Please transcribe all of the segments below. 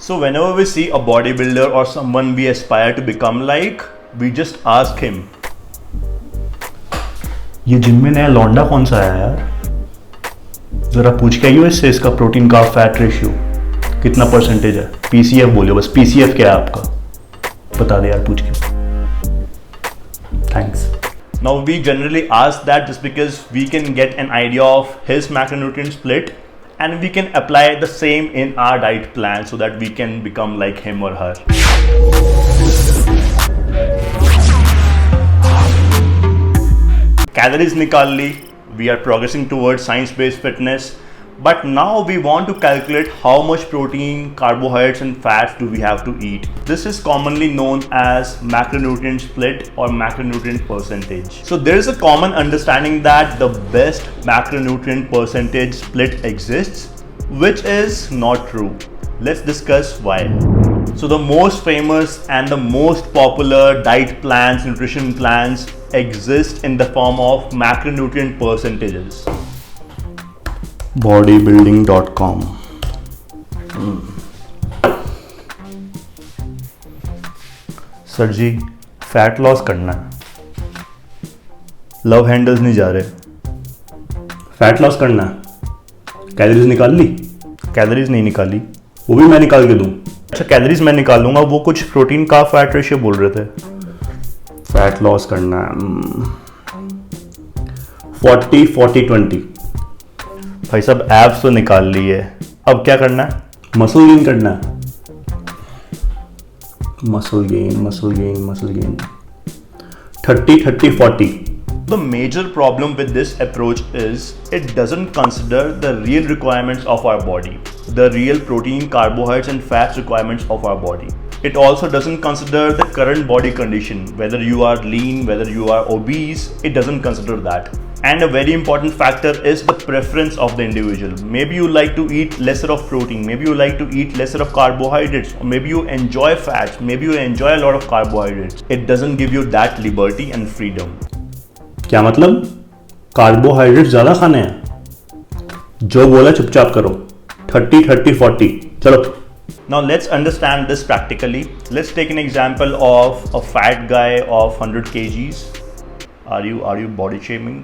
So whenever we see a bodybuilder or someone we aspire to become like, we just ask him, ये gym में नया लौंडा कौन सा आया यार, जरा पूछ के आइयो इससे इसका प्रोटीन का फैट रेशियो कितना परसेंटेज है, पीसीएफ बोलियो बस, पीसीएफ क्या है आपका बता दे यार पूछ के, thanks. Now we generally ask that just because we can get an idea of his macronutrient split and we can apply the same in our diet plan so that we can become like him or her. Calories nikal li, we are progressing towards science-based fitness. But now we want to calculate how much protein, carbohydrates and fats do we have to eat. This is commonly known as macronutrient split or macronutrient percentage. So there is a common understanding that the best macronutrient percentage split exists, which is not true. Let's discuss why. So the most famous and the most popular diet plans, nutrition plans exist in the form of macronutrient percentages. bodybuilding.com. Sir ji fat loss करना है, love handles नहीं जा रहे, fat loss करना है, calories निकाल ली, calories नहीं निकाली, वो भी मैं निकाल के दूं. अच्छा कैलोरीज मैं निकाल लूंगा, वो कुछ प्रोटीन का फैट रेशियो बोल रहे थे. फैट लॉस करना है 40-40-20. भाई साहब एब्स तो निकाल लिए, अब क्या करना है, मसल गेन करना है, muscle gain 30-30-40. The major problem with this approach is it doesn't consider the real requirements of our body, the real protein, carbohydrates and fats requirements of our body. It also doesn't consider the current body condition, whether you are lean, whether you are obese, it doesn't consider that. And a very important factor is the preference of the individual. Maybe you like to eat lesser of protein, maybe you like to eat lesser of carbohydrates, or maybe you enjoy fats, maybe you enjoy a lot of carbohydrates. It doesn't give you that liberty and freedom. क्या मतलब carbohydrates ज्यादा खाने हैं, जो बोला चुपचाप करो, 30-30-40. चलो. Now let's understand this practically. Let's take an example of a fat guy of 100 kgs. Are you body shaming?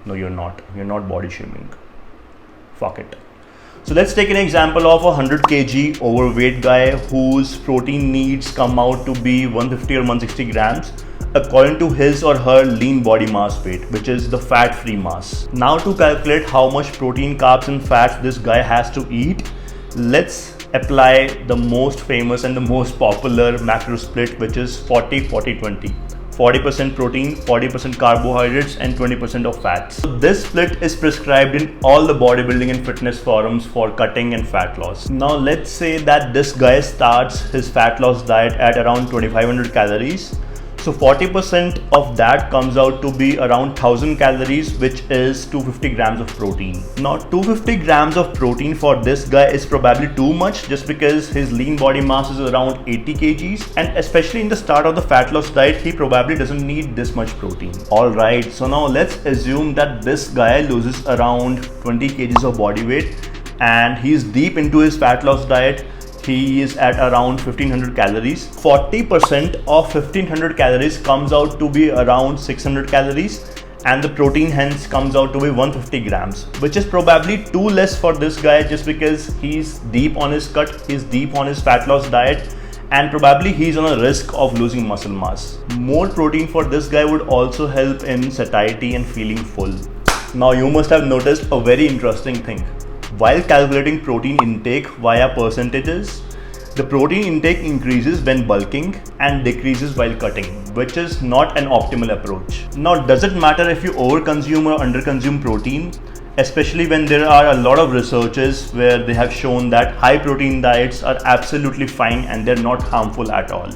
No, you're not. You're not body shaming. Fuck it. So let's take an example of a 100 kg overweight guy whose protein needs come out to be 150 or 160 grams according to his or her lean body mass weight, which is the fat-free mass. Now to calculate how much protein, carbs and fats this guy has to eat, let's apply the most famous and the most popular macro split, which is 40-40-20. 40% protein, 40% carbohydrates and 20% of fats. So this split is prescribed in all the bodybuilding and fitness forums for cutting and fat loss. Now let's say that this guy starts his fat loss diet at around 2500 calories. So 40% of that comes out to be around 1000 calories, which is 250 grams of protein. Now 250 grams of protein for this guy is probably too much just because his lean body mass is around 80 kgs and especially in the start of the fat loss diet, he probably doesn't need this much protein. Alright, so now let's assume that this guy loses around 20 kgs of body weight and he's deep into his fat loss diet. He is at around 1500 calories. 40% of 1500 calories comes out to be around 600 calories and the protein hence comes out to be 150 grams, which is probably too less for this guy just because he's deep on his cut, he's deep on his fat loss diet and probably he's on a risk of losing muscle mass. More protein for this guy would also help in satiety and feeling full. Now you must have noticed a very interesting thing. While calculating protein intake via percentages, the protein intake increases when bulking and decreases while cutting, which is not an optimal approach. Now, does it matter if you overconsume or underconsume protein? Especially when there are a lot of researches where they have shown that high protein diets are absolutely fine and they're not harmful at all.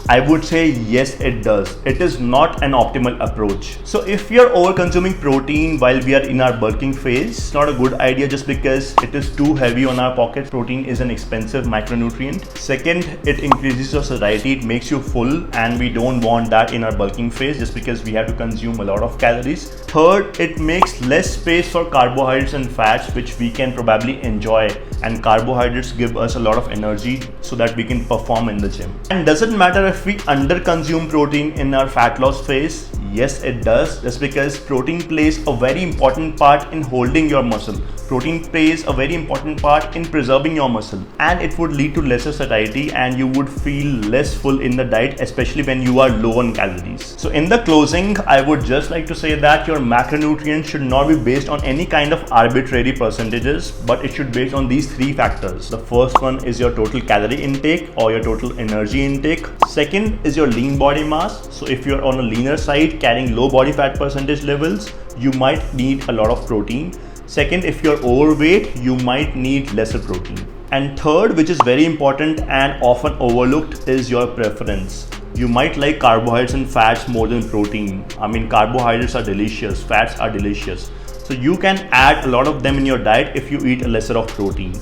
I would say yes, it does. It is not an optimal approach. So if we are over consuming protein while we are in our bulking phase, it's not a good idea just because it is too heavy on our pocket. Protein is an expensive micronutrient. Second, it increases your satiety, it makes you full, and we don't want that in our bulking phase just because we have to consume a lot of calories. Third, it makes less space for carbohydrates and fats, which we can probably enjoy and carbohydrates give us a lot of energy so that we can perform in the gym. And doesn't matter if we under consume protein in our fat loss phase. Yes, it does, just because protein plays a very important part in holding your muscle. Protein plays a very important part in preserving your muscle, and it would lead to lesser satiety and you would feel less full in the diet, especially when you are low on calories. So in the closing, I would just like to say that your macronutrients should not be based on any kind of arbitrary percentages, but it should be based on these three factors. The first one is your total calorie intake or your total energy intake. Second is your lean body mass. So if you're on a leaner side carrying low body fat percentage levels, you might need a lot of protein. Second, if you're overweight, you might need lesser protein. And third, which is very important and often overlooked, is your preference. You might like carbohydrates and fats more than protein. I mean, carbohydrates are delicious, fats are delicious. So you can add a lot of them in your diet if you eat lesser of protein.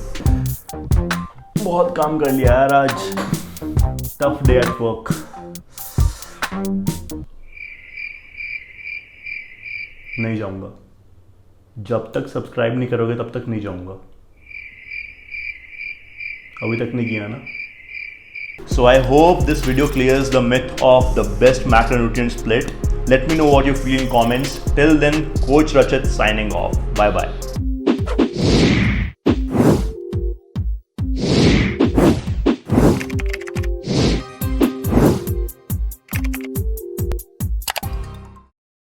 बहुत काम कर लिया यार आज. Tough day at work. नहीं जाऊंगा. जब तक सब्सक्राइब नहीं करोगे तब तक नहीं जाऊंगा. अभी तक नहीं किया ना. So I hope this video clears the myth of the best macronutrient split. Let me know what you feel in comments. Till then, Coach Rachit signing off. Bye bye.